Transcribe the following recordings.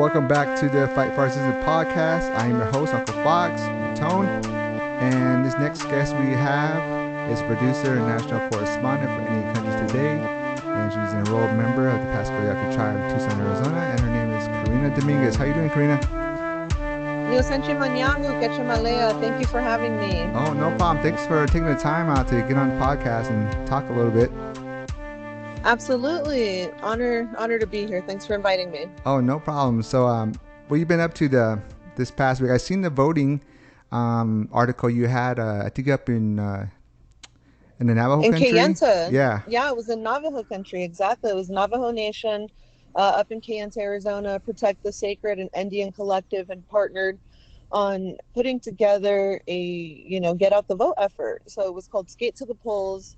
welcome back to the Fight for Our Citizens podcast. I am your host, Uncle Fox, Tone, and this next guest we have is producer and national correspondent for Indian Countries Today, and she's an enrolled member of the Pascua Yaqui Tribe of Tucson, Arizona, and her name is Carina Dominguez. How you doing, Carina? Thank you for having me. Oh, no problem. Thanks for taking the time out to get on the podcast and talk a little bit. Absolutely. Honor to be here. Thanks for inviting me. Oh, no problem. So, what you been up to this past week? I seen the voting article you had. I think up in the Navajo country. In Kayenta. Yeah, it was in Navajo country. Exactly. It was Navajo Nation up in Kayenta, Arizona. Protect the Sacred and Indian Collective and partnered on putting together a get out the vote effort. So it was called Skate to the Polls.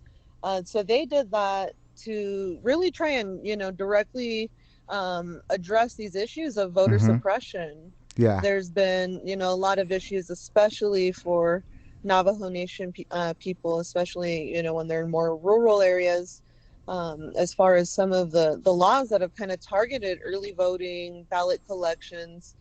So they did that to really try and directly address these issues of voter suppression. Yeah, there's been a lot of issues, especially for Navajo Nation people, especially when they're in more rural areas, as far as some of the laws that have kind of targeted early voting, ballot collections,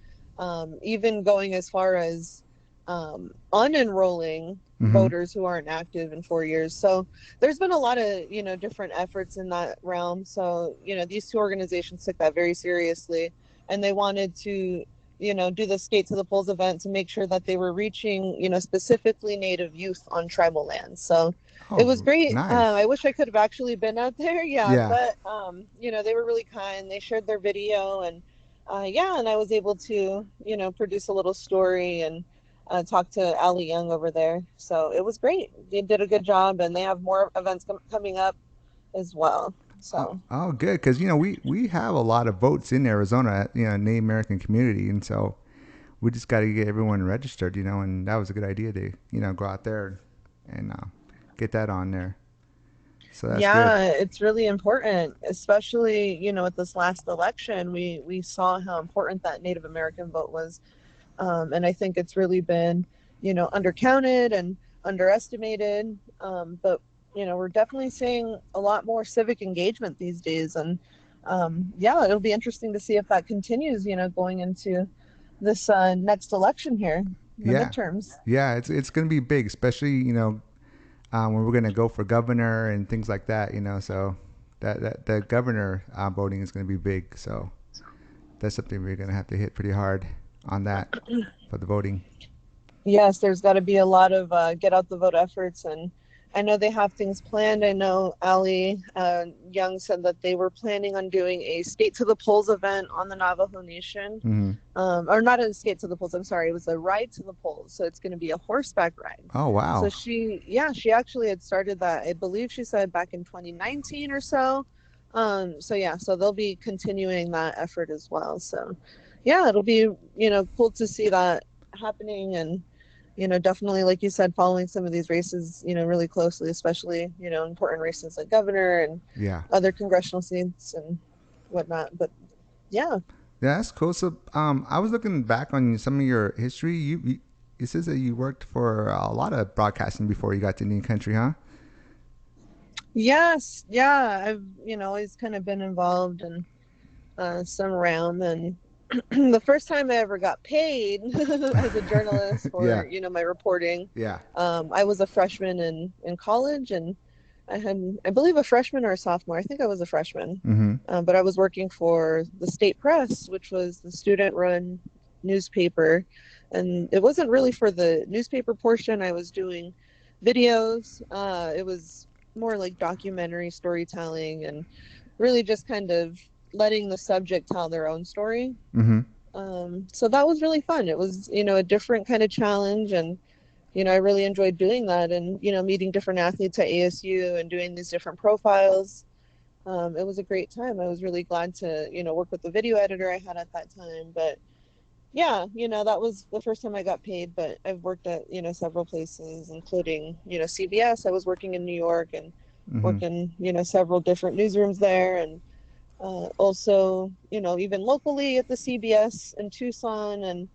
even going as far as unenrolling voters who aren't active in 4 years. So there's been a lot of different efforts in that realm. So these two organizations took that very seriously, and they wanted to do the Skate to the Polls event to make sure that they were reaching specifically Native youth on tribal lands. So it was great. Nice. I wish I could have actually been out there. Yeah. But they were really kind. They shared their video, and and I was able to produce a little story and talk to Ali Young over there. So it was great. They did a good job, and they have more events coming up as well. So good, because we have a lot of votes in Arizona, Native American community, and so we just got to get everyone registered, and that was a good idea to go out there and get that on there. So that's good. It's really important, especially with this last election. We saw how important that Native American vote was. And I think it's really been, undercounted and underestimated. But, we're definitely seeing a lot more civic engagement these days. And, it'll be interesting to see if that continues, going into this next election here, the midterms. Yeah, it's going to be big, especially, when we're going to go for governor and things like that, so that the governor voting is going to be big. So that's something we're going to have to hit pretty hard on that for the voting. Yes, there's got to be a lot of get out the vote efforts, and I know they have things planned. I know Ali Young said that they were planning on doing a Skate to the Polls event on the Navajo Nation, or not a Skate to the Polls. I'm sorry, it was a Ride to the Polls. So it's going to be a horseback ride. Oh wow! So she actually had started that. I believe she said back in 2019 or so. So they'll be continuing that effort as well. So. Yeah, it'll be, cool to see that happening, and, definitely, like you said, following some of these races, really closely, especially, important races like governor and other congressional seats and whatnot. But yeah, that's cool. So, I was looking back on some of your history. It says that you worked for a lot of broadcasting before you got to Indian Country, huh? Yes. Yeah. I've, always kind of been involved in some realm, and the first time I ever got paid as a journalist for my reporting, I was a freshman in college, and I had, I believe, a freshman or a sophomore. I think I was a freshman, but I was working for the State Press, which was the student-run newspaper, and it wasn't really for the newspaper portion. I was doing videos. It was more like documentary storytelling, and really just kind of letting the subject tell their own story. So that was really fun. It was, a different kind of challenge, and, I really enjoyed doing that, and, meeting different athletes at ASU and doing these different profiles. It was a great time. I was really glad to, work with the video editor I had at that time. But yeah, that was the first time I got paid, but I've worked at, several places, including, CBS. I was working in New York and worked in, several different newsrooms there, and also, even locally at the CBS in Tucson, and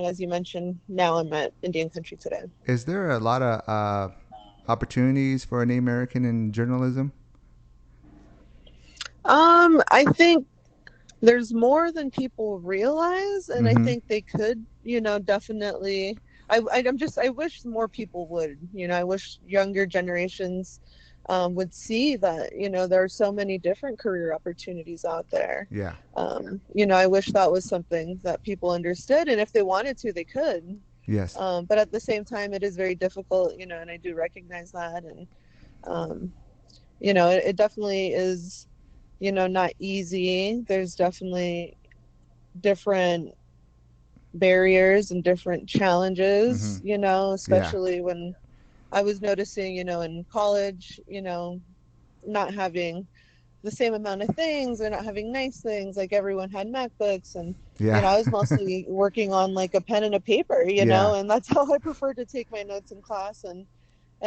as you mentioned, now I'm at Indian Country Today. Is there a lot of opportunities for a Native American in journalism? I think There's more than people realize, and I Mm-hmm. think they could, definitely. I wish more people would, I wish younger generations would see that, there are so many different career opportunities out there. Yeah. I wish that was something that people understood, and if they wanted to, they could. Yes. But at the same time, it is very difficult, and I do recognize that. And, um, it definitely is, not easy. There's definitely different barriers and different Mm-hmm. challenges, Yeah. especially when I was noticing, in college, not having the same amount of things or not having nice things. Like everyone had MacBooks, and, Yeah. I was mostly working on like a pen and a paper, Yeah. and that's how I preferred to take my notes in class. And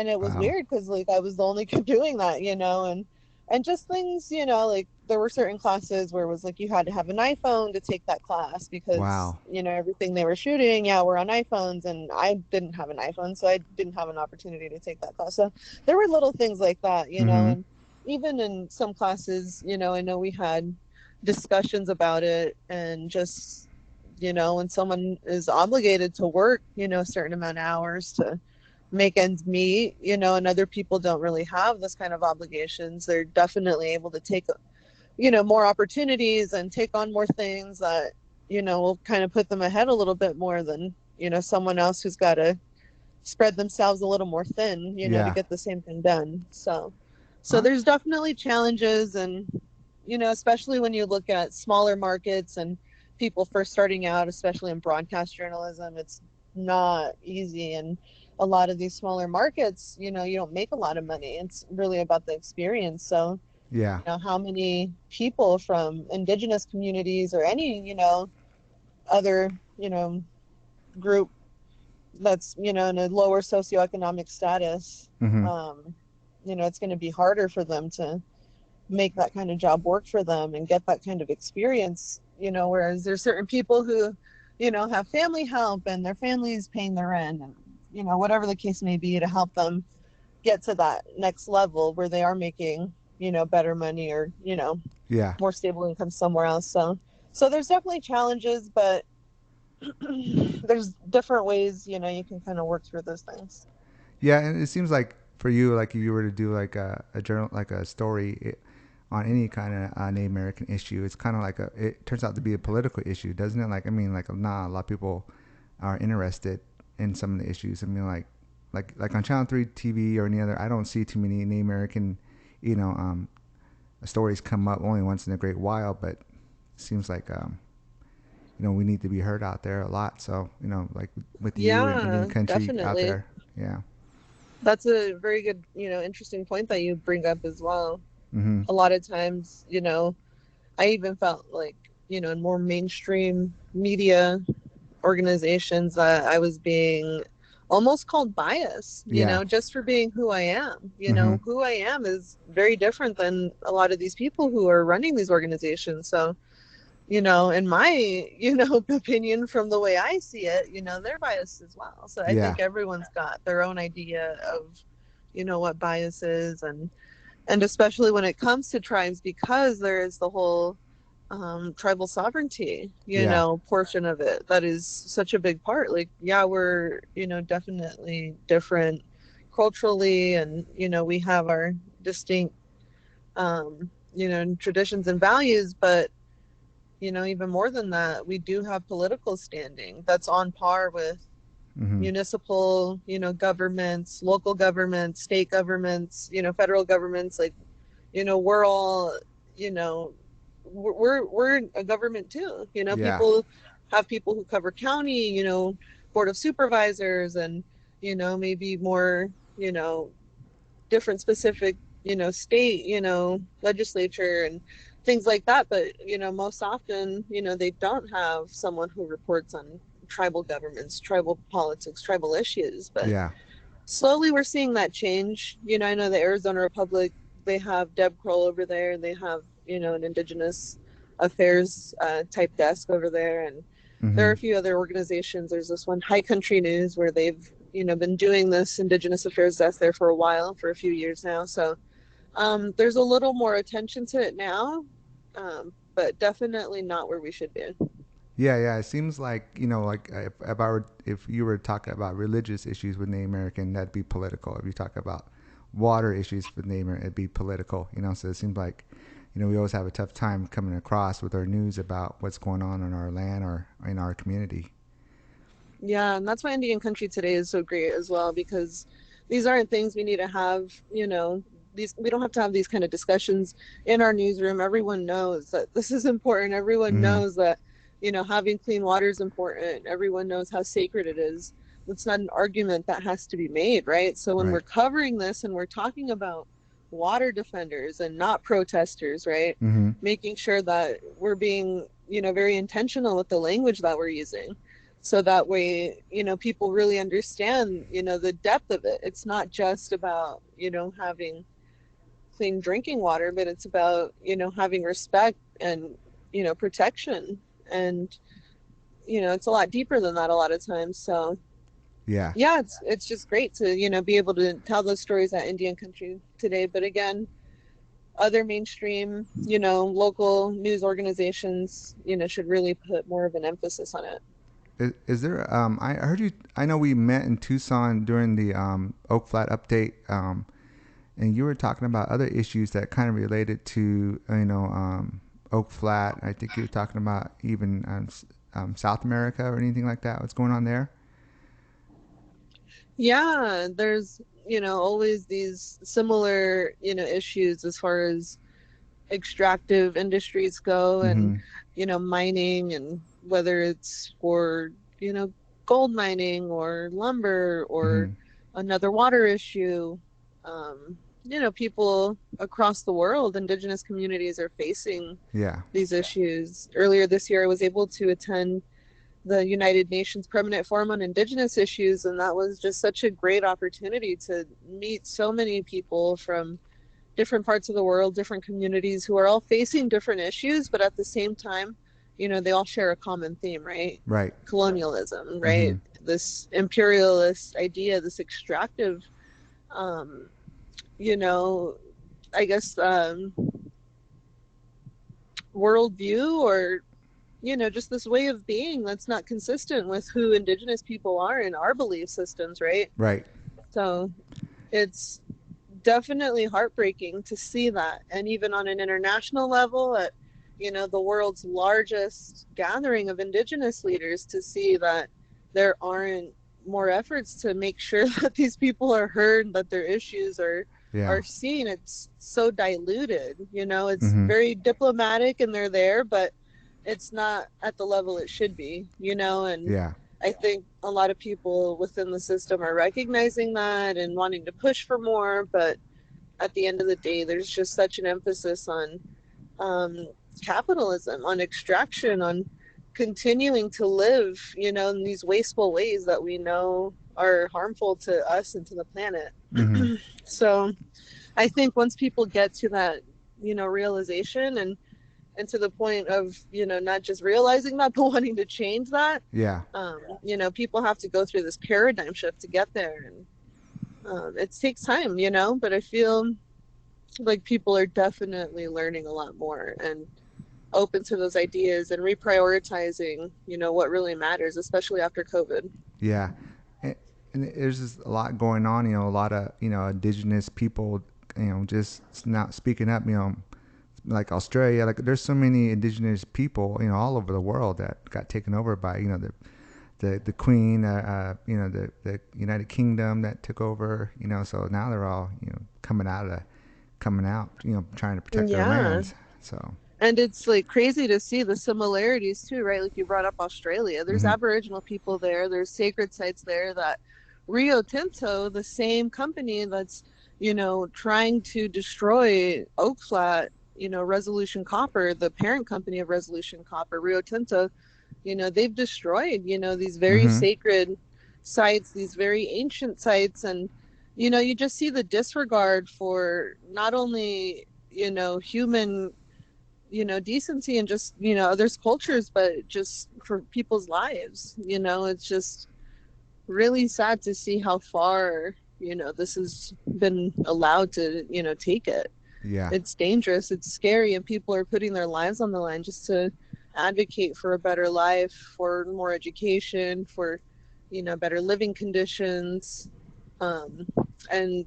it was Wow. weird because like I was the only kid doing that, and just things, like there were certain classes where it was like you had to have an iPhone to take that class because Wow. everything they were shooting, yeah, were on iPhones, and I didn't have an iPhone, so I didn't have an opportunity to take that class. So there were little things like that, Mm-hmm. and even in some classes, I know we had discussions about it, and just when someone is obligated to work, a certain amount of hours to make ends meet, and other people don't really have this kind of obligations. They're definitely able to take, more opportunities and take on more things that, will kind of put them ahead a little bit more than, someone else who's got to spread themselves a little more thin, to Yeah. get the same thing done. So Huh? there's definitely challenges, and, especially when you look at smaller markets and people first starting out, especially in broadcast journalism, it's not easy. And a lot of these smaller markets, you don't make a lot of money. It's really about the experience. So, Yeah. how many people from indigenous communities or any, other, group that's, in a lower socioeconomic status, Mm-hmm. um, it's going to be harder for them to make that kind of job work for them and get that kind of experience, whereas there's certain people who, have family help and their families paying their rent, and, whatever the case may be, to help them get to that next level where they are making, better money, or, Yeah. more stable income somewhere else. So there's definitely challenges, but there's different ways, you can kind of work through those things. Yeah, and it seems like for you, like if you were to do like a journal, like a story on any kind of Native American issue, it's kind of like it turns out to be a political issue, doesn't it? Like, I mean, like, nah, a lot of people are interested in some of the issues. I mean, like on Channel 3 TV or any other, I don't see too many Native American, you know, stories come up only once in a great while, but it seems like, we need to be heard out there a lot. So, like with you and Indian Yeah, country out definitely. there. Yeah. That's a very good, interesting point that you bring up as well. Mm-hmm. A lot of times, I even felt like, in more mainstream media organizations that I was being almost called biased, Yeah. just for being who I am. Mm-hmm. Who I am is very different than a lot of these people who are running these organizations. So, in my, opinion, from the way I see it, they're biased as well. So I Yeah. think everyone's got their own idea of, what bias is, and especially when it comes to tribes, because there is the whole tribal sovereignty, Yeah. portion of it that is such a big part. Like, yeah, we're, definitely different culturally, and, we have our distinct, traditions and values, but, even more than that, we do have political standing that's on par with Mm-hmm. municipal, governments, local governments, state governments, federal governments. Like, we're all, you know, we're a government too. Yeah. People have people who cover county, board of supervisors, and, maybe more, different specific, state, legislature and things like that. But, most often, they don't have someone who reports on tribal governments, tribal politics, tribal issues. But Yeah. slowly we're seeing that change. I know the Arizona Republic, they have Deb Kroll over there, and they have, an indigenous affairs type desk over there. And there are Mm-hmm. a few other organizations. There's this one, High Country News, where they've, been doing this indigenous affairs desk there for a while, for a few years now. So there's a little more attention to it now. but definitely not where we should be. Yeah. It seems like, like if you were talking about religious issues with Native American, that'd be political. If you talk about water issues with Native American, it'd be political. So it seems like, we always have a tough time coming across with our news about what's going on our land or in our community. Yeah, and that's why Indian country today is so great as well, because these aren't things we need to have, these we don't have to have these kind of discussions in our newsroom. Everyone knows that this is important. Everyone Mm-hmm. knows that, having clean water is important. Everyone knows how sacred it is. It's not an argument that has to be made, right? So when we're covering this and we're talking about water defenders and not protesters, right? Mm-hmm. Making sure that we're being, very intentional with the language that we're using. So that way, people really understand, the depth of it. It's not just about, having clean drinking water, but it's about, having respect and, protection. And, it's a lot deeper than that a lot of times. So yeah, it's just great to, be able to tell those stories at Indian country today. But again, other mainstream, local news organizations, should really put more of an emphasis on it. Is there? I heard you. I know we met in Tucson during the Oak Flat update, and you were talking about other issues that kind of related to Oak Flat. I think you were talking about even South America or anything like that. What's going on there? Yeah, there's always these similar issues as far as extractive industries go, and mining, and whether it's for gold mining or lumber or another water issue. People across the world, indigenous communities are facing these issues. Earlier this year I was able to attend the United Nations Permanent Forum on Indigenous Issues, and that was just such a great opportunity to meet so many people from different parts of the world, different communities who are all facing different issues, but at the same time, they all share a common theme, right? Right. Colonialism, right? This imperialist idea, this extractive, I guess, worldview, or, just this way of being that's not consistent with who indigenous people are in our belief systems, right? Right. So it's definitely heartbreaking to see that. And even on an international level, at the world's largest gathering of indigenous leaders, to see that there aren't more efforts to make sure that these people are heard, that their issues are seen. It's so diluted. It's very diplomatic and they're there, but it's not at the level it should be, and I think a lot of people within the system are recognizing that and wanting to push for more, but at the end of the day, there's just such an emphasis on capitalism, on extraction, on continuing to live, in these wasteful ways that we know are harmful to us and to the planet. So I think once people get to that, realization, and to the point of, not just realizing that, but wanting to change that, people have to go through this paradigm shift to get there. And it takes time, but I feel like people are definitely learning a lot more and open to those ideas and reprioritizing, what really matters, especially after COVID. Yeah. And there's just a lot going on, a lot of, indigenous people, just not speaking up, like Australia, like there's so many indigenous people, all over the world that got taken over by, the Queen, the United Kingdom that took over, so now they're all, coming out, trying to protect their lands. So. And it's like crazy to see the similarities too, right? Like you brought up Australia. There's Aboriginal people there. There's sacred sites there that Rio Tinto, the same company that's, trying to destroy Oak Flat, Resolution Copper, the parent company of Resolution Copper, Rio Tinto, they've destroyed, these very sacred sites, these very ancient sites. And, you just see the disregard for not only, human, decency and just, others' cultures, but just for people's lives. It's just really sad to see how far, this has been allowed to, take it. Yeah. it's dangerous, it's scary, and people are putting their lives on the line just to advocate for a better life, for more education, for, better living conditions. Um, and,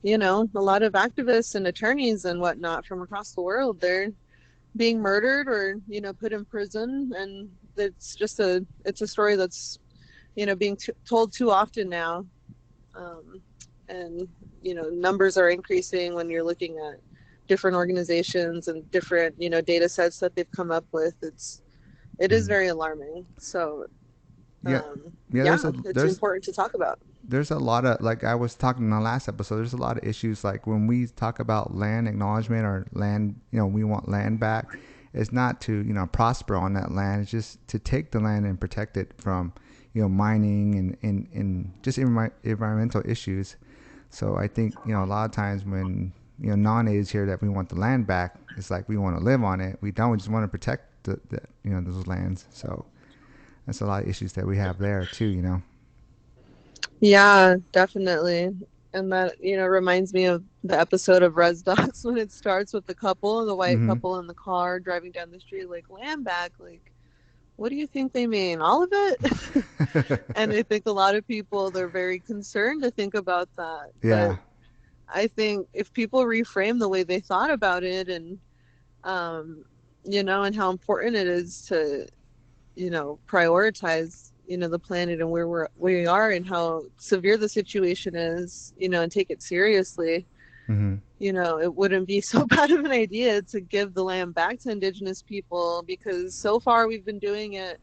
a lot of activists and attorneys and whatnot from across the world, they're being murdered or, put in prison. And it's a story that's, being told too often now. Um, and, numbers are increasing when you're looking at different organizations and different, data sets that they've come up with. It is very alarming. So, Yeah. Yeah, yeah, it's important to talk about. There's a lot of, like I was talking in the last episode, there's a lot of issues like when we talk about land acknowledgement or land, we want land back. It's not to, prosper on that land. It's just to take the land and protect it from, mining and just environmental issues. So I think, a lot of times when, non-natives hear that we want the land back, it's like we want to live on it. We don't. We just want to protect those lands. So that's a lot of issues that we have there too. Yeah, definitely. And that, reminds me of the episode of Res Docs when it starts with the white Mm-hmm. couple in the car driving down the street, like, land back. Like, what do you think they mean? All of it? And I think a lot of people, they're very concerned to think about that. Yeah. But I think if people reframe the way they thought about it and, and how important it is to, prioritize, the planet and where we are and how severe the situation is, and take it seriously. Mm-hmm. It wouldn't be so bad of an idea to give the land back to Indigenous people, because so far we've been doing it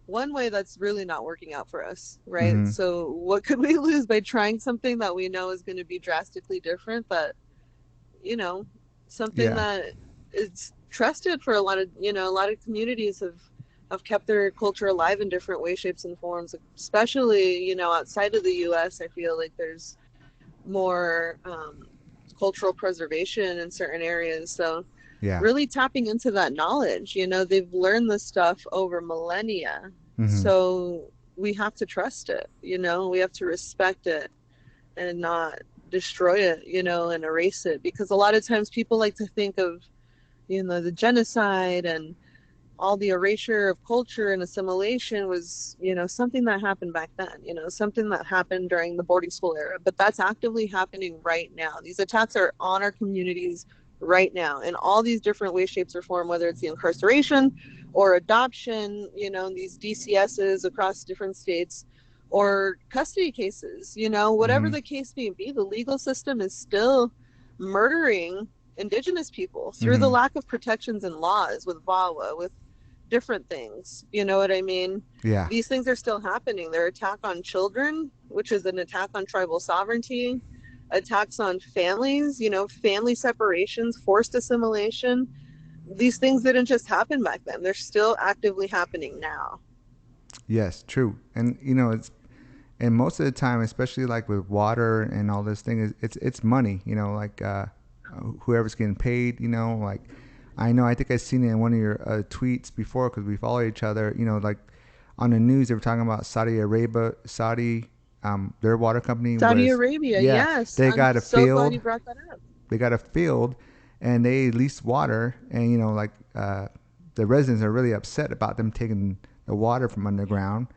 one way that's really not working out for us, right? Mm-hmm. So what could we lose by trying something that we know is going to be drastically different, but, you know, something Yeah. that is trusted for a lot of, a lot of communities have kept their culture alive in different ways, shapes, and forms, especially, outside of the U.S. I feel like there's more cultural preservation in certain areas. So Yeah. really tapping into that knowledge, they've learned this stuff over millennia. Mm-hmm. So we have to trust it, we have to respect it and not destroy it, and erase it. Because a lot of times people like to think of, the genocide and all the erasure of culture and assimilation was, something that happened back then, something that happened during the boarding school era. But that's actively happening right now. These attacks are on our communities right now in all these different ways, shapes, or form, whether it's the incarceration or adoption, these DCSs across different states, or custody cases, whatever Mm-hmm. the case may be, the legal system is still murdering Indigenous people through the Mm-hmm. lack of protections and laws with VAWA, with different things. You know what I mean? Yeah. These things are still happening. Their attack on children, which is an attack on tribal sovereignty, attacks on families, family separations, forced assimilation. These things didn't just happen back then. They're still actively happening now. Yes, true. And it's and most of the time, especially like with water and all this thing, is it's money. Like whoever's getting paid. Like I know. I think I've seen it in one of your tweets before because we follow each other. Like on the news, they were talking about Saudi Arabia, their water company Saudi was, Arabia, yeah, yes. they I'm got a so glad field. you brought that up. They got a field, and they leased water, and like the residents are really upset about them taking the water from underground.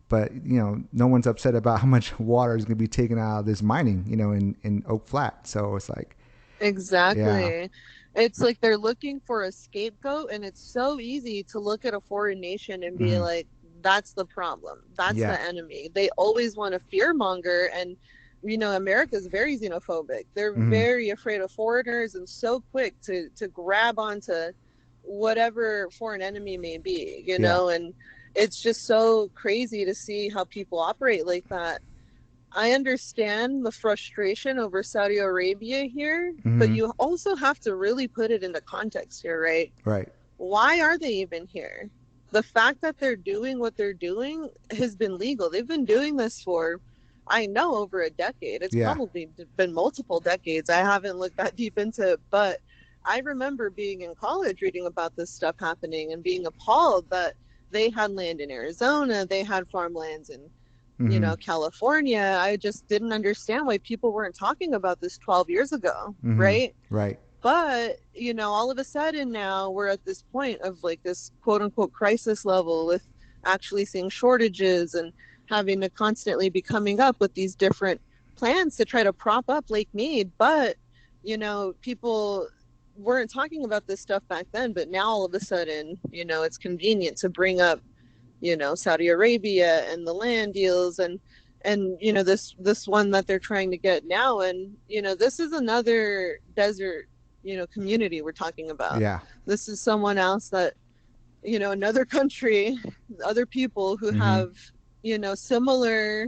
But no one's upset about how much water is going to be taken out of this mining, in Oak Flat. So it's like, yeah. Exactly. It's like they're looking for a scapegoat, and it's so easy to look at a foreign nation and be Mm-hmm. like, that's the problem. That's Yeah. the enemy. They always want to fearmonger, and America's very xenophobic. They're Mm-hmm. very afraid of foreigners and so quick to grab onto whatever foreign enemy may be, Yeah. and it's just so crazy to see how people operate like that. I understand the frustration over Saudi Arabia here, but Mm-hmm. you also have to really put it into context here, right? Right. Why are they even here? The fact that they're doing what they're doing has been legal. They've been doing this for, I know, over a decade. It's Yeah. probably been multiple decades. I haven't looked that deep into it, but I remember being in college reading about this stuff happening and being appalled that they had land in Arizona, they had farmlands in Mm-hmm. California. I just didn't understand why people weren't talking about this 12 years ago, Mm-hmm. right? Right. But, all of a sudden now we're at this point of like this quote unquote crisis level with actually seeing shortages and having to constantly be coming up with these different plans to try to prop up Lake Mead. But, people weren't talking about this stuff back then, but now all of a sudden, it's convenient to bring up, Saudi Arabia and the land deals and this one that they're trying to get now. And, this is another desert, community we're talking about. Yeah. This is someone else that, another country, other people who have, similar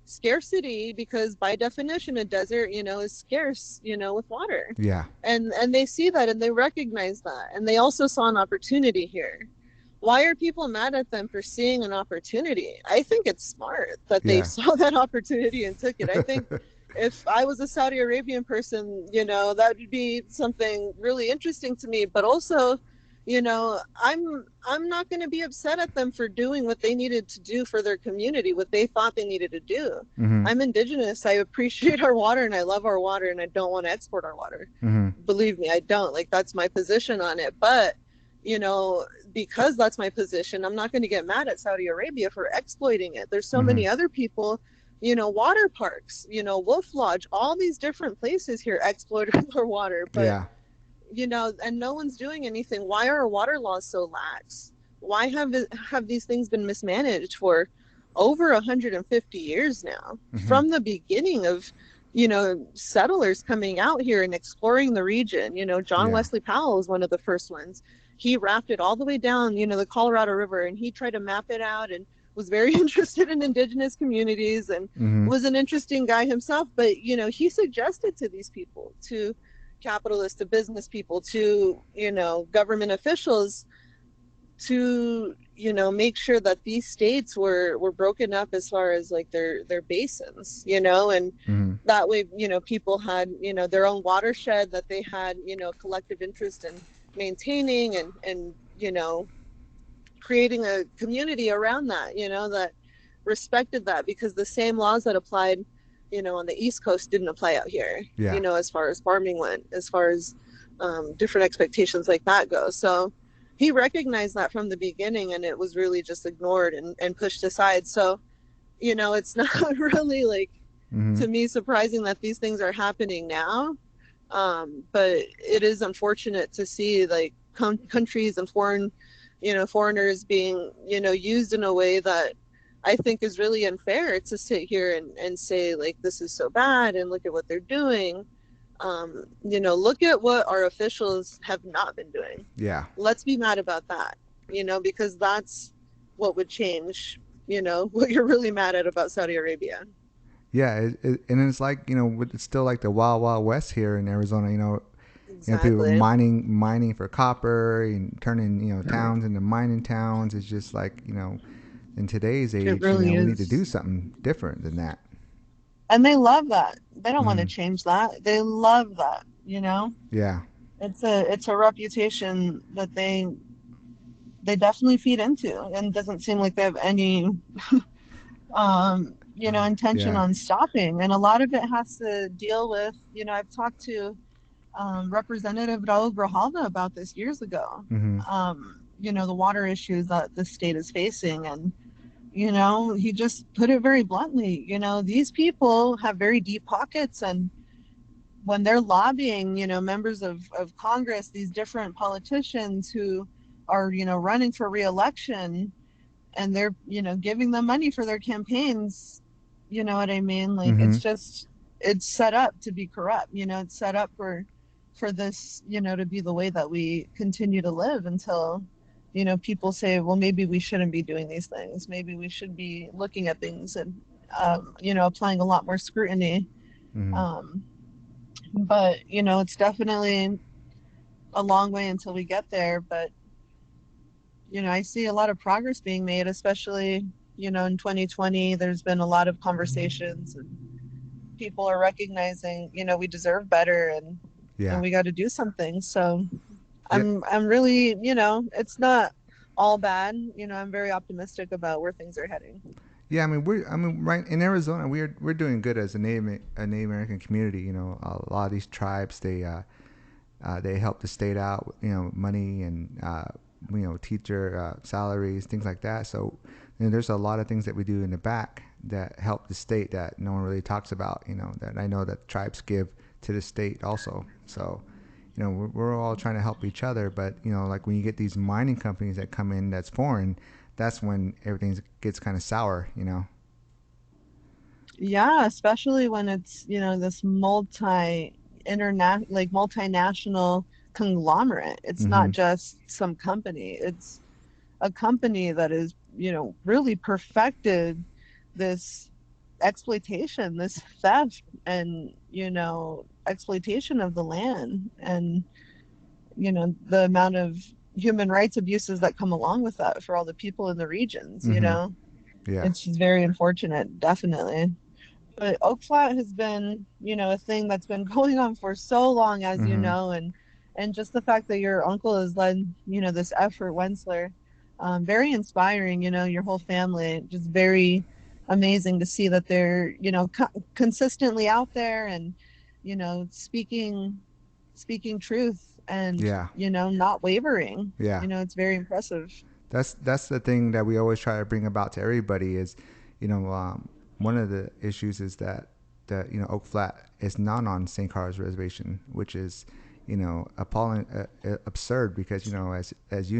scarcity, because by definition a desert, is scarce, with water. Yeah. And they see that and they recognize that. And they also saw an opportunity here. Why are people mad at them for seeing an opportunity? I think it's smart that they saw that opportunity and took it. I think if I was a Saudi Arabian person, that would be something really interesting to me. But also, I'm not going to be upset at them for doing what they needed to do for their community, what they thought they needed to do. Mm-hmm. I'm indigenous. I appreciate our water and I love our water and I don't want to export our water. Mm-hmm. Believe me, I don't. Like, that's my position on it. But because that's my position, I'm not going to get mad at Saudi Arabia for exploiting it. There's so many other people, water parks, Wolf Lodge, all these different places here exploiting our water. But, and no one's doing anything. Why are our water laws so lax? Why have these things been mismanaged for over 150 years now? From the beginning of, settlers coming out here and exploring the region. John Wesley Powell was one of the first ones. He rafted all the way down, the Colorado River, and he tried to map it out and was very interested in indigenous communities and was an interesting guy himself. But, he suggested to these people, to capitalists, to business people, to, government officials, to, make sure that these states were broken up as far as like their basins, and that way, people had, their own watershed that they had, collective interest in maintaining and creating a community around that, that respected that, because the same laws that applied, on the East Coast didn't apply out here, as far as farming went, as far as different expectations like that go. So he recognized that from the beginning, and it was really just ignored and pushed aside. So, it's not really like, to me, surprising that these things are happening now. But it is unfortunate to see like countries and foreigners being, used in a way that I think is really unfair, to sit here and say like, this is so bad and look at what they're doing. Look at what our officials have not been doing. Yeah. Let's be mad about that, because that's what would change, what you're really mad at about Saudi Arabia. Yeah, and it's like, it's still like the wild, wild west here in Arizona, Exactly. People mining for copper and turning, towns into mining towns. It's just like, in today's age, really we need to do something different than that. And they love that. They don't want to change that. They love that, Yeah. It's a reputation that they definitely feed into, and it doesn't seem like they have any intention on stopping. And a lot of it has to deal with, I've talked to Representative Raul Grijalva about this years ago. The water issues that the state is facing, and he just put it very bluntly. These people have very deep pockets, and when they're lobbying, members of Congress, these different politicians who are, running for re-election, and they're, giving them money for their campaigns, you know what I mean? Like, it's set up to be corrupt, it's set up for this, to be the way that we continue to live until, people say, well, maybe we shouldn't be doing these things. Maybe we should be looking at things and, applying a lot more scrutiny. But, it's definitely a long way until we get there. But, I see a lot of progress being made, especially, in 2020. There's been a lot of conversations, and people are recognizing, we deserve better, and we got to do something. So I'm really, it's not all bad. I'm very optimistic about where things are heading. Yeah, right in Arizona, we're doing good as a Native American community. A lot of these tribes, they They help the state out, money and teacher salaries, things like that. So there's a lot of things that we do in the back that help the state that no one really talks about. That I know that tribes give to the state also. So we're all trying to help each other. But like when you get these mining companies that come in that's foreign, that's when everything gets kind of sour. Yeah, especially when it's, this multinational conglomerate. It's not Mm-hmm. just some company. It's a company that is, really perfected this exploitation, this theft and, exploitation of the land and, the amount of human rights abuses that come along with that for all the people in the regions, Mm-hmm. Yeah. It's just very unfortunate, definitely. But Oak Flat has been, a thing that's been going on for so long, as you Mm-hmm. know, and just the fact that your uncle has led, this effort, Wensler, very inspiring. Your whole family, just very amazing to see that they're, consistently out there and, speaking truth and, Yeah. not wavering. Yeah. It's very impressive. That's the thing that we always try to bring about to everybody is, one of the issues is that Oak Flat is not on St. Carlos Reservation, which is appalling, absurd because as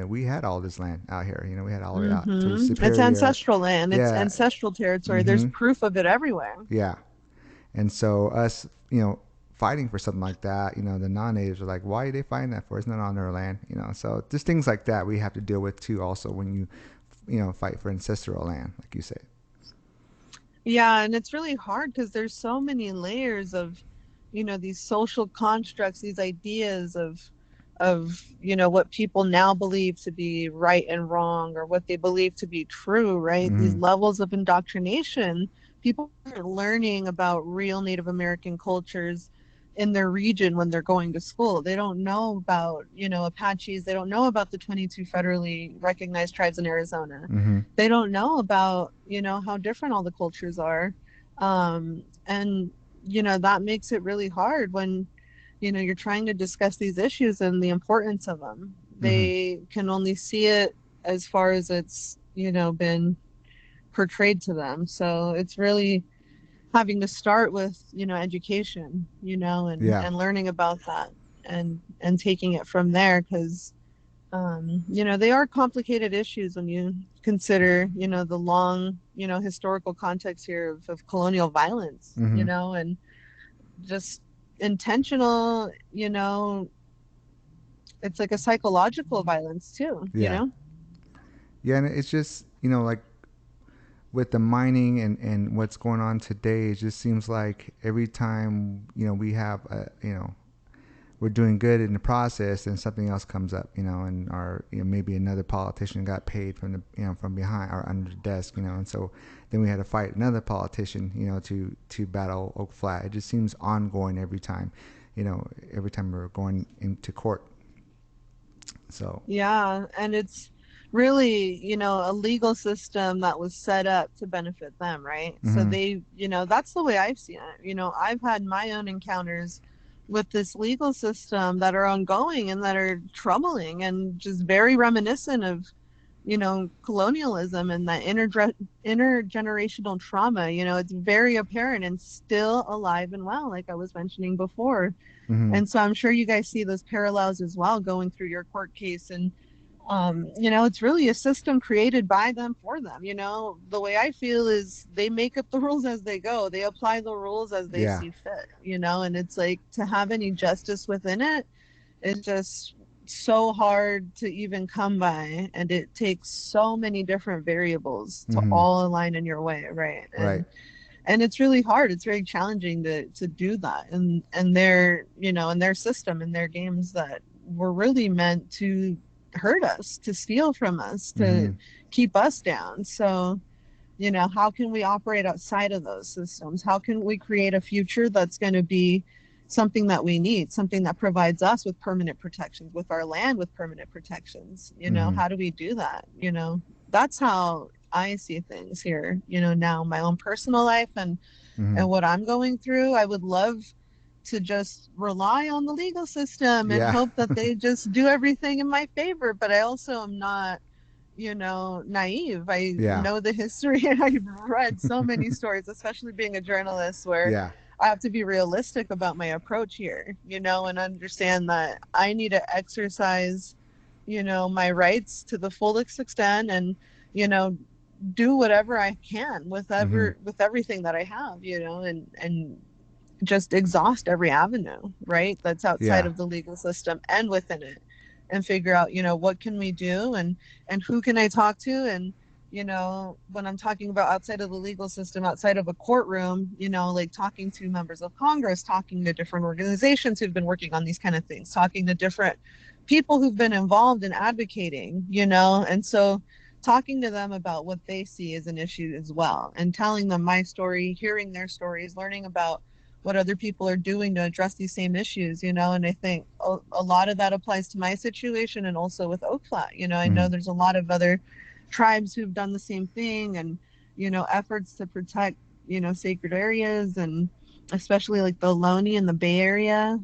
we had all this land out here. We had all the way out to It's Superior. ancestral land. It's Yeah. ancestral territory. There's Mm-hmm. proof of it everywhere. Yeah. And so us, fighting for something like that, the non-natives are like, why are they fighting that for? It's not on their land, So just things like that we have to deal with too. Also, when you fight for ancestral land, like you say. Yeah, and it's really hard because there's so many layers of, these social constructs, these ideas of, what people now believe to be right and wrong or what they believe to be true, right? These Mm-hmm. levels of indoctrination. People are learning about real Native American cultures in their region when they're going to school. They don't know about, Apaches. They don't know about the 22 federally recognized tribes in Arizona. Mm-hmm. They don't know about, how different all the cultures are. And, that makes it really hard when, you're trying to discuss these issues and the importance of them. Mm-hmm. They can only see it as far as it's, been portrayed to them. So it's really having to start with, education, Yeah. and learning about that and taking it from there because they are complicated issues when you consider, the long, historical context here of colonial violence, Mm-hmm. and just intentional, it's like a psychological violence too, Yeah. Yeah, and it's just like with the mining and what's going on today, it just seems like every time we have we're doing good in the process, and something else comes up, and our maybe another politician got paid from the from behind or under the desk, and so then we had to fight another politician, to battle Oak Flat. It just seems ongoing every time, every time we're going into court. So. Yeah, and it's really, a legal system that was set up to benefit them, right? So Mm-hmm. they, that's the way I've seen it. I've had my own encounters with this legal system that are ongoing and that are troubling and just very reminiscent of, colonialism and that intergenerational trauma. It's very apparent and still alive and well, like I was mentioning before. Mm-hmm. And so I'm sure you guys see those parallels as well going through your court case. And, it's really a system created by them for them. The way I feel is they make up the rules as they go, they apply the rules as they Yeah. see fit, and it's like to have any justice within it is just so hard to even come by. And it takes so many different variables to Mm-hmm. all align in your way, right? Right. And it's really hard, it's very challenging to do that and their in their system and their games that were really meant to hurt us, to steal from us, Mm-hmm. to keep us down. So how can we operate outside of those systems? How can we create a future that's going to be something that we need, something that provides us with permanent protections, with our land with permanent protections? Mm-hmm. How do we do that? That's how I see things here, now my own personal life and Mm-hmm. what I'm going through. I would love to just rely on the legal system and Yeah. hope that they just do everything in my favor. But I also am not, naive. I Yeah. know the history and I've read so many stories, especially being a journalist, where Yeah. I have to be realistic about my approach here, and understand that I need to exercise, my rights to the fullest extent, and, you know, do whatever I can Mm-hmm. with everything that I have, and just exhaust every avenue, right? That's outside Yeah. of the legal system and within it, and figure out, what can we do, and who can I talk to, and when I'm talking about outside of the legal system, outside of a courtroom, like talking to members of Congress, talking to different organizations who've been working on these kind of things, talking to different people who've been involved in advocating, and so talking to them about what they see as an issue as well, and telling them my story, hearing their stories, learning about what other people are doing to address these same issues, and I think a lot of that applies to my situation, and also with Oak Flat. I Mm-hmm. know there's a lot of other tribes who've done the same thing, and efforts to protect sacred areas, and especially like the Ohlone in the Bay Area.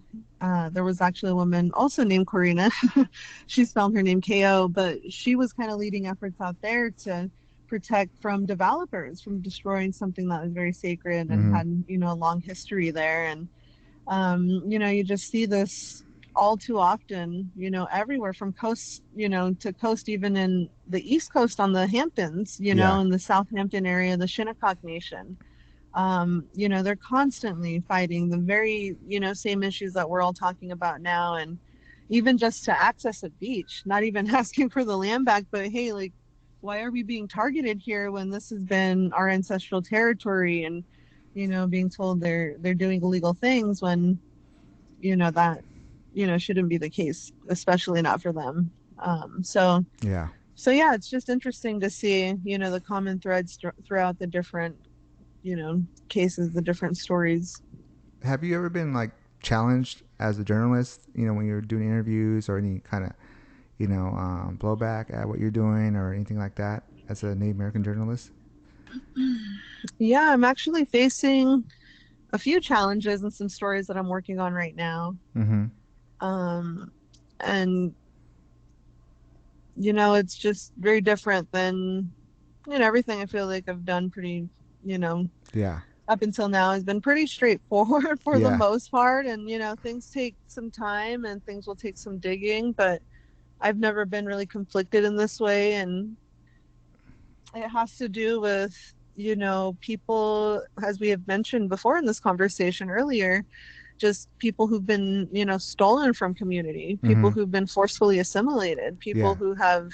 There was actually a woman also named Carina. She spelled her name Ko, but she was kind of leading efforts out there to protect from developers from destroying something that was very sacred and Mm-hmm. had a long history there. And you just see this all too often, everywhere from coast, to coast, even in the East Coast on the Hamptons, Yeah. in the Southampton area, the Shinnecock Nation. They're constantly fighting the very, same issues that we're all talking about now. And even just to access a beach, not even asking for the land back, but hey, like, why are we being targeted here when this has been our ancestral territory? And, being told they're doing illegal things when, that, shouldn't be the case, especially not for them. So, Yeah. yeah, it's just interesting to see, the common threads throughout the different, cases, the different stories. Have you ever been like challenged as a journalist? When you're doing interviews or any kind of blowback at what you're doing or anything like that as a Native American journalist? Yeah, I'm actually facing a few challenges and some stories that I'm working on right now. Mm-hmm. Um, and, it's just very different than, everything I feel like I've done pretty, you know, Yeah. up until now has been pretty straightforward for the Yeah. most part. And, things take some time and things will take some digging, but I've never been really conflicted in this way. And it has to do with, people, as we have mentioned before in this conversation earlier, just people who've been, stolen from community, people Mm-hmm. who've been forcefully assimilated, people Yeah. who have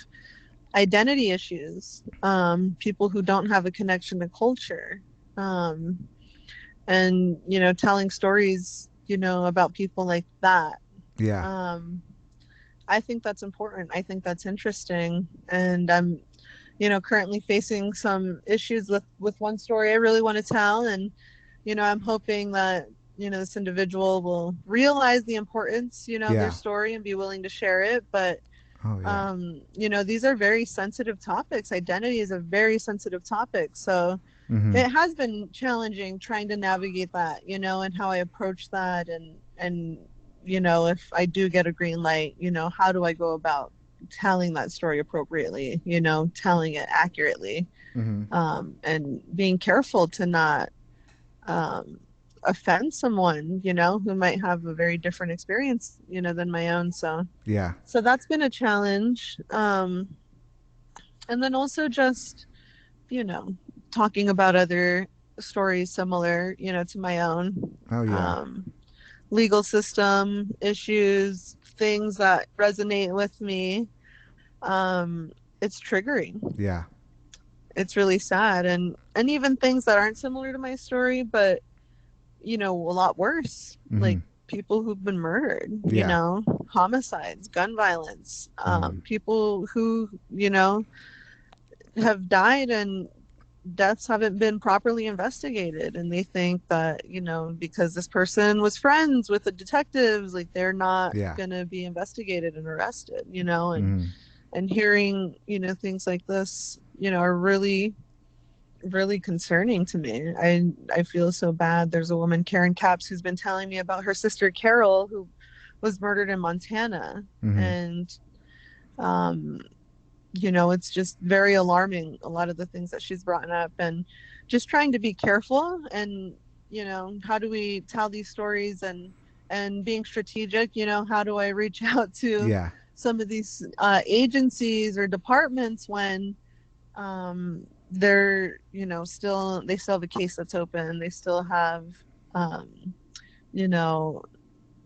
identity issues, people who don't have a connection to culture. Um, and, telling stories, about people like that. Yeah. Um, I think that's important. I think that's interesting. And I'm, currently facing some issues with one story I really want to tell. And, I'm hoping that, this individual will realize the importance, of their Yeah. story and be willing to share it. But, Oh yeah. these are very sensitive topics. Identity is a very sensitive topic. So Mm-hmm. it has been challenging trying to navigate that, and how I approach that. And, if I do get a green light, how do I go about telling that story appropriately, telling it accurately, Mm-hmm. and being careful to not um, offend someone, who might have a very different experience, than my own. Yeah. So that's been a challenge. And then also just, you know, talking about other stories similar, to my own, Oh yeah. um, legal system issues, things that resonate with me. It's triggering. Yeah. It's really sad, and even things that aren't similar to my story, but a lot worse, Mm-hmm. like people who've been murdered, Yeah. homicides, gun violence, Mm-hmm. people who, have died and deaths haven't been properly investigated, and they think that, because this person was friends with the detectives, like they're not Yeah. going to be investigated and arrested, and Mm-hmm. hearing, things like this, are really really concerning to me. I feel so bad. There's a woman, Karen Capps, who's been telling me about her sister Carol, who was murdered in Montana. Mm-hmm. And um, you know, it's just very alarming, a lot of the things that she's brought up, and just trying to be careful. And you know, how do we tell these stories, and being strategic, you know, how do I reach out to Yeah. some of these agencies or departments when they're, you know, they still have a case that's open, they still have um, you know,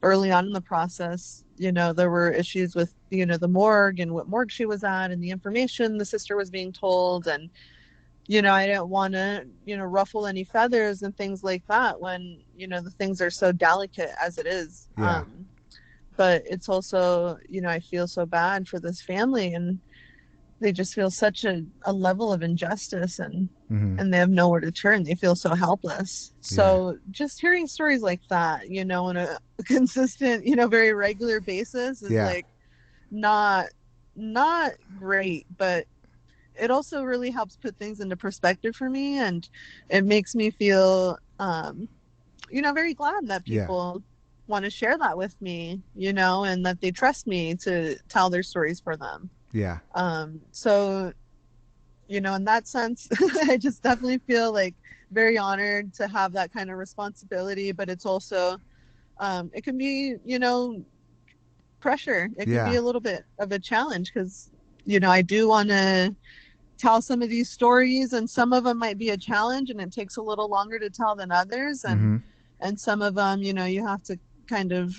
early on in the process, you know, there were issues with, you know, the morgue and what morgue she was at and the information the sister was being told. And, you know, I didn't want to, you know, ruffle any feathers and things like that when, you know, the things are so delicate as it is. Yeah. But it's also, you know, I feel so bad for this family, and they just feel such a level of injustice, Mm-hmm. and they have nowhere to turn. They feel so helpless. Yeah. So just hearing stories like that, you know, on a consistent, you know, very regular basis is Yeah. like not not great, but it also really helps put things into perspective for me, and it makes me feel you know, very glad that Yeah. people want to share that with me, you know, and that they trust me to tell their stories for them. Yeah. So, you know, in that sense, I just definitely feel like very honored to have that kind of responsibility, but it's also, it can be, you know, pressure. It can be Yeah. a little bit of a challenge because, you know, I do want to tell some of these stories, and some of them might be a challenge and it takes a little longer to tell than others. Mm-hmm. And some of them, you know, you have to kind of,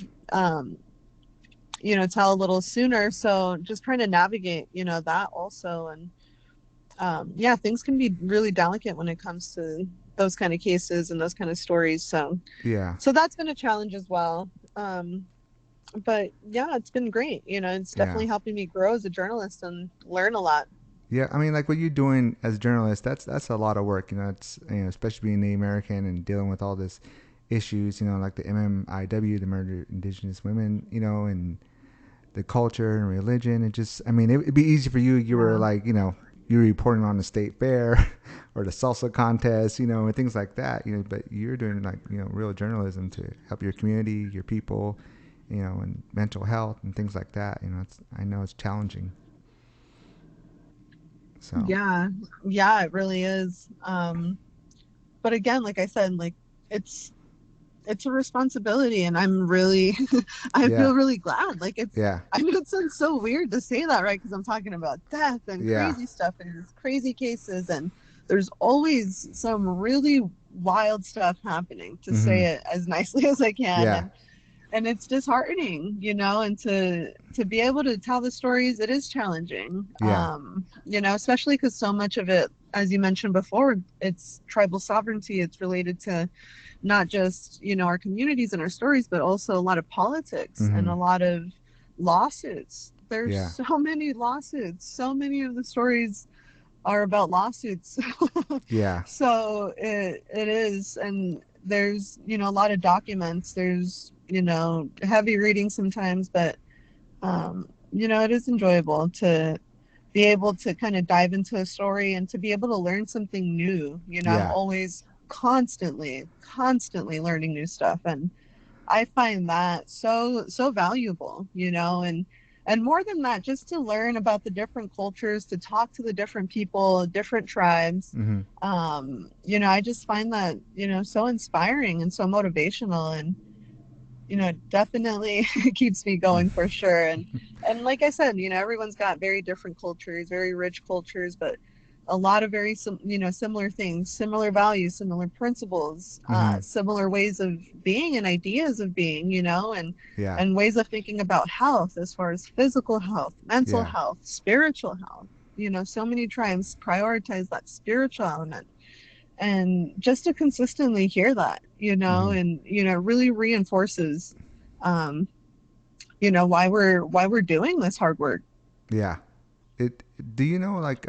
you know, tell a little sooner. So just trying to navigate, you know, that also. And yeah, things can be really delicate when it comes to those kind of cases and those kind of stories. So, Yeah. so that's been a challenge as well. But yeah, it's been great. You know, it's Yeah. definitely helping me grow as a journalist and learn a lot. Yeah, I mean, like what you're doing as a journalist, that's a lot of work. You know, it's, you know, especially being Native American and dealing with all this issues. You know, like the MMIW, the murder of Indigenous women. You know, and the culture and religion. It just, I mean, it'd be easy for you. You were Yeah. like, you know, you were reporting on the state fair or the salsa contest, you know, and things like that. You know, but you're doing like, you know, real journalism to help your community, your people, you know, and mental health and things like that. You know, I know it's challenging. So. Yeah. Yeah, it really is. But again, like I said, like it's it's a responsibility, and I'm really I Yeah. feel really glad. Like it's, Yeah. I know it sounds so weird to say that, right? Because I'm talking about death and Yeah. crazy stuff and these crazy cases, and there's always some really wild stuff happening, to Mm-hmm. say it as nicely as I can. Yeah. And it's disheartening, you know, and to be able to tell the stories, it is challenging. Yeah. You know, especially because so much of it, as you mentioned before, it's tribal sovereignty. It's related to not just, you know, our communities and our stories, but also a lot of politics and Mm-hmm. a lot of lawsuits. There's Yeah. so many lawsuits. So many of the stories are about lawsuits. Yeah. So it is, and there's, you know, a lot of documents. There's, you know, heavy reading sometimes, but you know, it is enjoyable to be able to kind of dive into a story and to be able to learn something new. You know, I'm Yeah. always constantly learning new stuff, and I find that so valuable, you know, and more than that, just to learn about the different cultures, to talk to the different people, different tribes. Mm-hmm. You know, I just find that, you know, so inspiring and so motivational, and you know, definitely keeps me going for sure. And like I said, you know, everyone's got very different cultures, very rich cultures, but a lot of very you know, similar things, similar values, similar principles, Mm-hmm. similar ways of being and ideas of being, you know, Yeah. and ways of thinking about health, as far as physical health, mental Yeah. health, spiritual health. You know, so many tribes prioritize that spiritual element, and just to consistently hear that, you know, Mm-hmm. and you know, really reinforces um you know, why we're doing this hard work. Yeah. It. Do you know like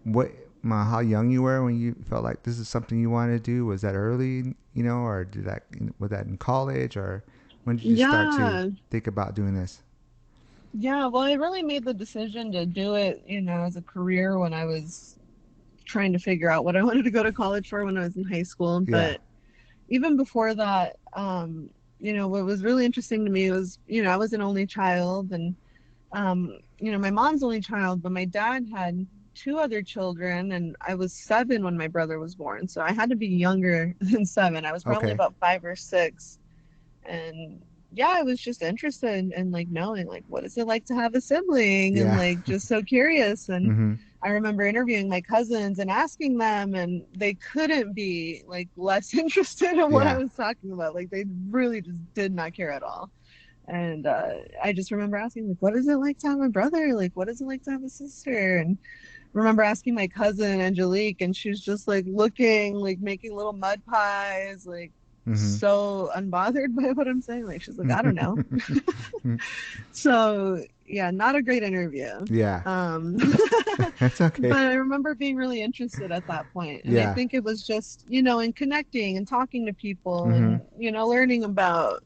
what how young you were when you felt like this is something you wanted to do? Was that early, you know, or did that was that in college, or when did you start to Yeah, think about doing this? yeah, well, I really made the decision to do it, you know, as a career when I was trying to figure out what I wanted to go to college for when I was in high school. Yeah. But even before that, what was really interesting to me was, I was an only child, and my mom's only child, but my dad had two other children, and I was 7 when my brother was born. So I had to be younger than 7. I was probably about 5 or 6. And yeah, I was just interested in like knowing like what is it like to have a sibling, and like just so curious. And I remember interviewing my cousins and asking them, and they couldn't be like less interested in what I was talking about. Like they really just did not care at all. And I just remember asking, like, what is it like to have a brother? Like, what is it like to have a sister? And remember asking my cousin Angelique, and she was just like looking, like making little mud pies, like so unbothered by what I'm saying. Like she's like, I don't know. So yeah, not a great interview. Yeah. That's okay. But I remember being really interested at that point. And I think it was just, in connecting and talking to people and, learning about,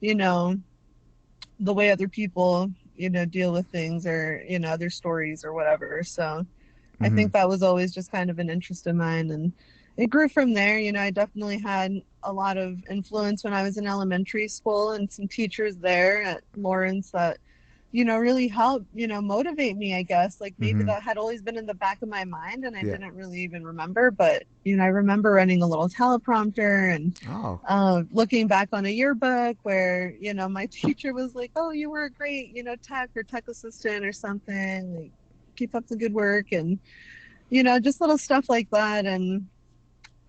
the way other people, deal with things, or, their stories or whatever. So I think that was always just kind of an interest of mine. And it grew from there. I definitely had a lot of influence when I was in elementary school, and some teachers there at Lawrence that, really helped, motivate me, I guess. Like maybe that had always been in the back of my mind and I didn't really even remember. But, I remember running a little teleprompter and looking back on a yearbook where, my teacher was like, oh, you were a great, tech or tech assistant or something. Like, keep up the good work. And, just little stuff like that. And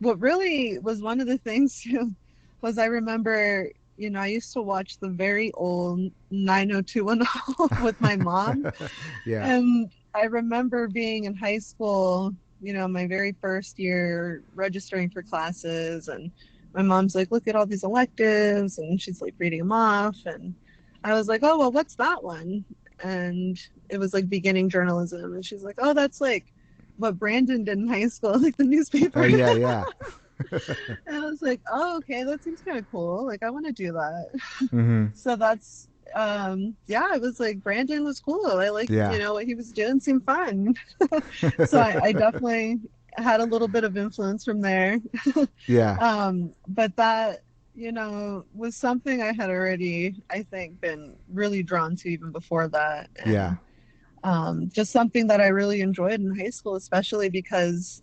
what really was one of the things too was I remember, I used to watch the very old 90210 with my mom. And I remember being in high school, my very first year registering for classes, and my mom's like, look at all these electives, and she's like reading them off. And I was like, oh, well, what's that one? And it was like beginning journalism. And she's like, oh, that's like what Brandon did in high school, like the newspaper. Oh, yeah. And I was like, oh, okay, that seems kind of cool. Like, I want to do that. So that's, it was like Brandon was cool. I liked, what he was doing seemed fun. So I definitely had a little bit of influence from there. But that, was something I had already, I think, been really drawn to even before that. And, just something that I really enjoyed in high school, especially because,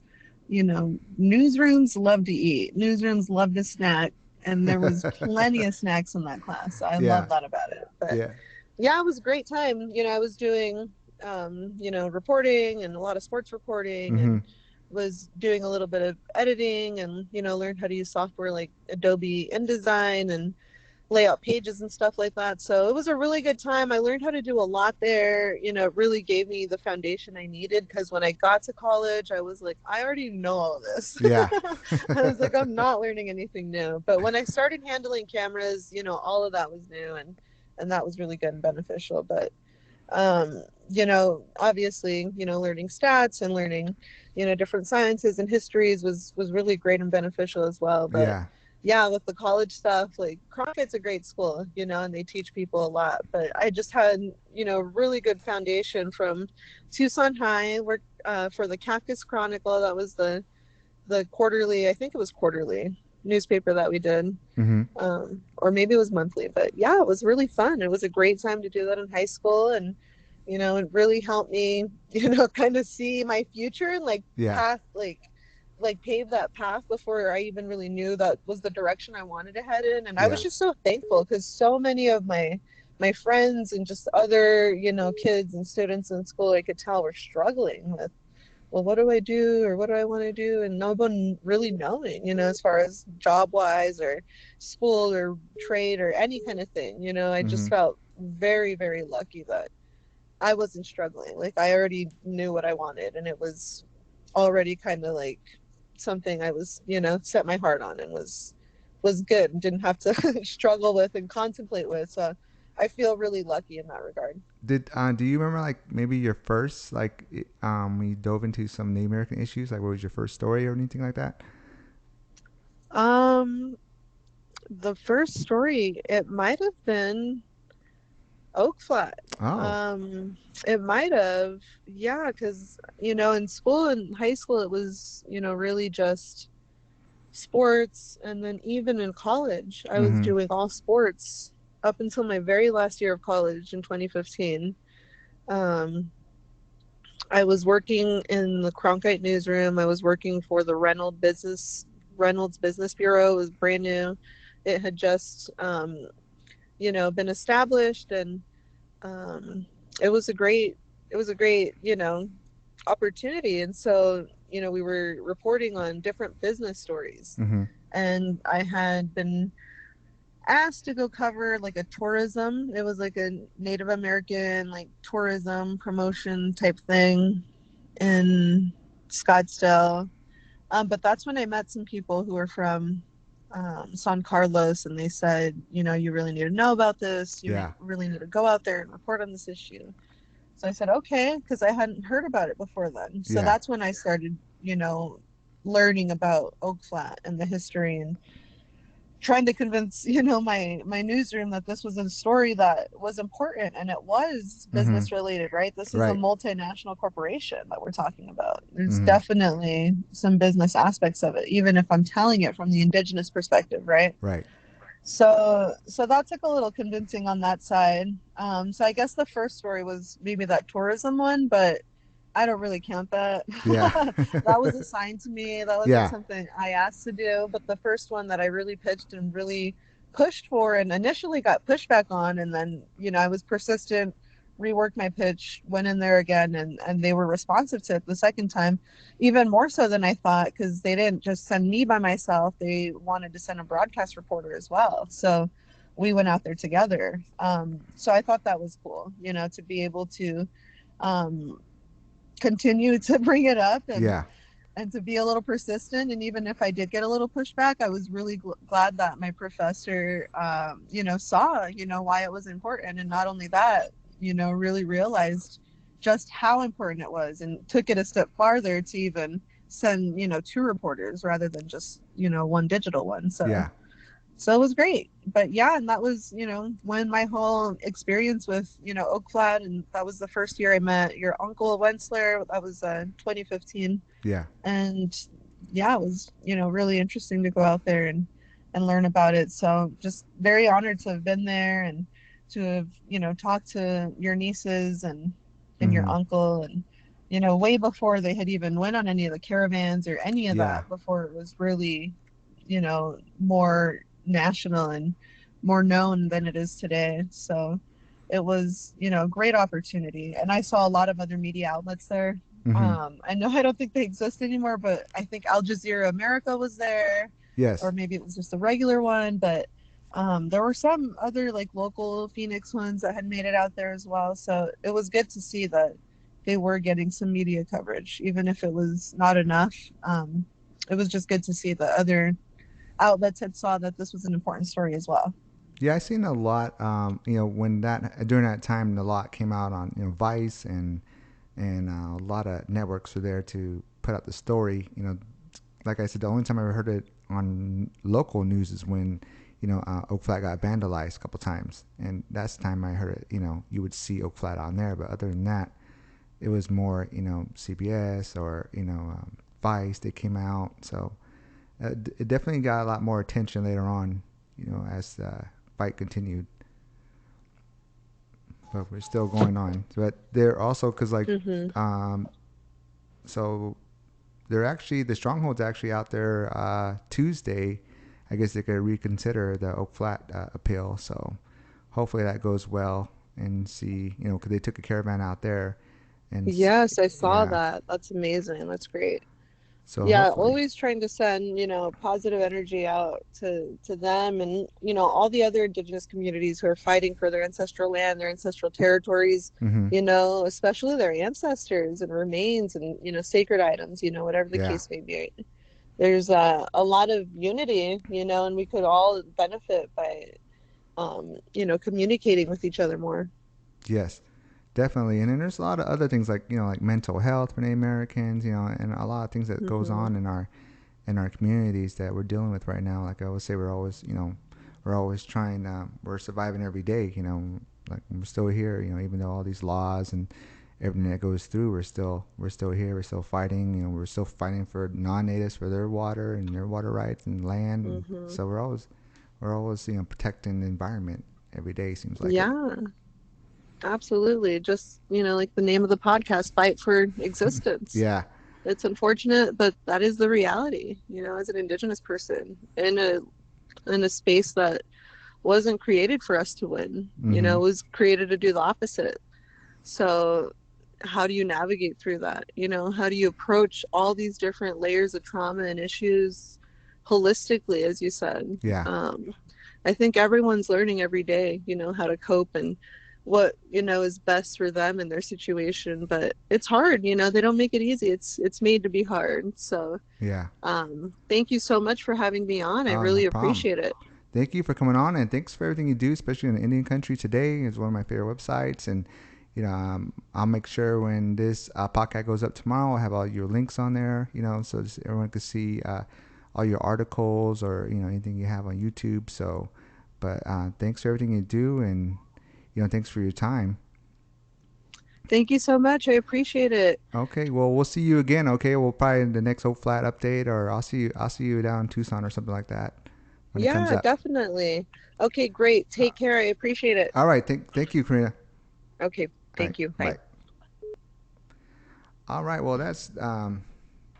newsrooms love to eat. Newsrooms love to snack. And there was plenty of snacks in that class. So I love that about it. But it was a great time. I was doing, reporting and a lot of sports reporting, and was doing a little bit of editing, and, learned how to use software like Adobe InDesign and lay out pages and stuff like that. So it was a really good time. I learned how to do a lot there. It really gave me the foundation I needed, because when I got to college, I was like, I already know all of this. I was like, I'm not learning anything new. But when I started handling cameras, all of that was new, and that was really good and beneficial. But obviously, learning stats and learning, different sciences and histories was really great and beneficial as well. But with the college stuff, like Crockett's a great school, and they teach people a lot. But I just had, really good foundation from Tucson High, where for the Cactus Chronicle, that was the quarterly, I think it was quarterly newspaper that we did, or maybe it was monthly. But it was really fun. It was a great time to do that in high school, and it really helped me, kind of see my future and like path, like pave that path before I even really knew that was the direction I wanted to head in. And I was just so thankful, because so many of my friends and just other, kids and students in school, I could tell were struggling with, well, what do I do, or what do I want to do? And no one really knowing, as far as job wise or school or trade or any kind of thing. I just felt very, very lucky that I wasn't struggling. Like I already knew what I wanted, and it was already kind of like something I was, set my heart on, and was good and didn't have to struggle with and contemplate with. So I feel really lucky in that regard. Do you remember like maybe your first when you dove into some Native American issues? Like what was your first story or anything like that? The first story, it might have been Oak Flat. Oh. It might have, yeah, because, in school, in high school, it was, really just sports. And then even in college, I was Mm-hmm. doing all sports up until my very last year of college in 2015. Um, I was working in the Cronkite newsroom. I was working for the Reynolds Business Bureau. It was brand new. It had just, been established, and um, it was a great, opportunity. And so, we were reporting on different business stories, Mm-hmm. and I had been asked to go cover like a tourism. It was like a Native American like tourism promotion type thing in Scottsdale. But that's when I met some people who were from San Carlos, and they said, you really need to know about this. Yeah. Really need to go out there and report on this issue. So I said, okay, because I hadn't heard about it before then. So Yeah. that's when I started, learning about Oak Flat and the history, and trying to convince my newsroom that this was a story that was important, and it was Mm-hmm. business related, right? This is a Right. multinational corporation that we're talking about. There's Mm-hmm. definitely some business aspects of it, even if I'm telling it from the indigenous perspective, right? Right. So that took a little convincing on that side. So I guess the first story was maybe that tourism one, but I don't really count that. Yeah. That was assigned to me. That wasn't Yeah. something I asked to do. But the first one that I really pitched and really pushed for, and initially got pushback on, and then, I was persistent, reworked my pitch, went in there again, and they were responsive to it the second time, even more so than I thought, because they didn't just send me by myself. They wanted to send a broadcast reporter as well. So we went out there together. So I thought that was cool, to be able to um, continue to bring it up, Yeah. and to be a little persistent. And even if I did get a little pushback, I was really glad that my professor, saw, why it was important. And not only that, really realized just how important it was, and took it a step farther to even send, two reporters rather than just, one digital one. So Yeah. so it was great. But yeah, and that was, when my whole experience with, Oak Flat, and that was the first year I met your uncle Wensler. That was 2015. Yeah. And yeah, it was, really interesting to go out there and learn about it. So just very honored to have been there, and to have, talked to your nieces and your Mm-hmm. uncle, and, way before they had even went on any of the caravans or any of Yeah. that, before it was really, more national and more known than it is today. So it was, a great opportunity. And I saw a lot of other media outlets there. Mm-hmm. I know I don't think they exist anymore, but I think Al Jazeera America was there, or Yes. maybe it was just a regular one. But there were some other like local Phoenix ones that had made it out there as well. So it was good to see that they were getting some media coverage, even if it was not enough. It was just good to see the other outlets had saw that this was an important story as well. Yeah, I seen a lot. When that during that time, a lot came out on Vice and a lot of networks were there to put out the story. Like I said, the only time I ever heard it on local news is when Oak Flat got vandalized a couple times, and that's the time I heard it. You would see Oak Flat on there, but other than that, it was more CBS or Vice. They came out, so it definitely got a lot more attention later on. As the fight continued, but we're still going on. But they're also because like Mm-hmm. um, so they're actually the stronghold's actually out there Tuesday. I guess they could reconsider the Oak Flat appeal. So hopefully that goes well and see because they took a caravan out there and Yes, I saw yeah. that. That's amazing. That's great. So Yeah, hopefully. always trying to send, positive energy out to them, and, all the other indigenous communities who are fighting for their ancestral land, their ancestral territories, Mm-hmm. especially their ancestors and remains, and, sacred items, whatever the Yeah. case may be. There's a lot of unity, and we could all benefit by, communicating with each other more. Yes. Definitely, and then there's a lot of other things like like mental health for Native Americans, and a lot of things that goes Hmm. on in our communities that we're dealing with right now. Like I always say, we're always trying, we're surviving every day, like we're still here. Even though all these laws and everything that goes through, we're still here. We're still fighting. We're still fighting for non-natives, for their water and their water rights and land. Mm-hmm. So we're always protecting the environment every day. Seems like yeah. Absolutely. Just, like the name of the podcast, Fight for Existence. Yeah. It's unfortunate, but that is the reality, as an Indigenous person in a space that wasn't created for us to win, mm-hmm. It was created to do the opposite. So how do you navigate through that? How do you approach all these different layers of trauma and issues holistically, as you said? Yeah. I think everyone's learning every day, how to cope and what is best for them in their situation, but it's hard. They don't make it easy. It's made to be hard. So yeah. Thank you so much for having me on. I really appreciate it. Thank you for coming on, and thanks for everything you do, especially in the Indian country today. It's one of my favorite websites, and I'll make sure when this podcast goes up tomorrow, I'll have all your links on there, so just everyone can see all your articles or anything you have on YouTube. So but thanks for everything you do, and thanks for your time. Thank you so much. I appreciate it. Okay, well, we'll see you again. Okay, we'll probably in the next Hope Flat update, or I'll see you down in Tucson or something like that. Yeah, definitely. Okay, great. Take care. I appreciate it. All right, thank you, Carina. Okay, thank you. Bye. All right, well, that's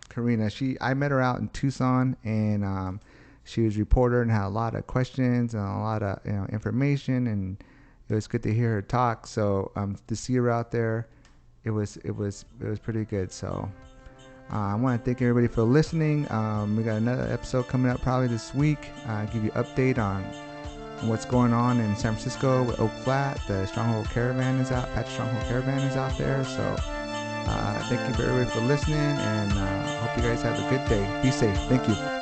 Carina. I met her out in Tucson, and she was a reporter and had a lot of questions and a lot of information, and it was good to hear her talk. So to see her out there, it was pretty good. So I want to thank everybody for listening. We got another episode coming up probably this week. Give you an update on what's going on in San Francisco with Oak Flat. The Stronghold Caravan is out. Patch Stronghold Caravan is out there. So thank you for everybody for listening, and hope you guys have a good day. Be safe. Thank you.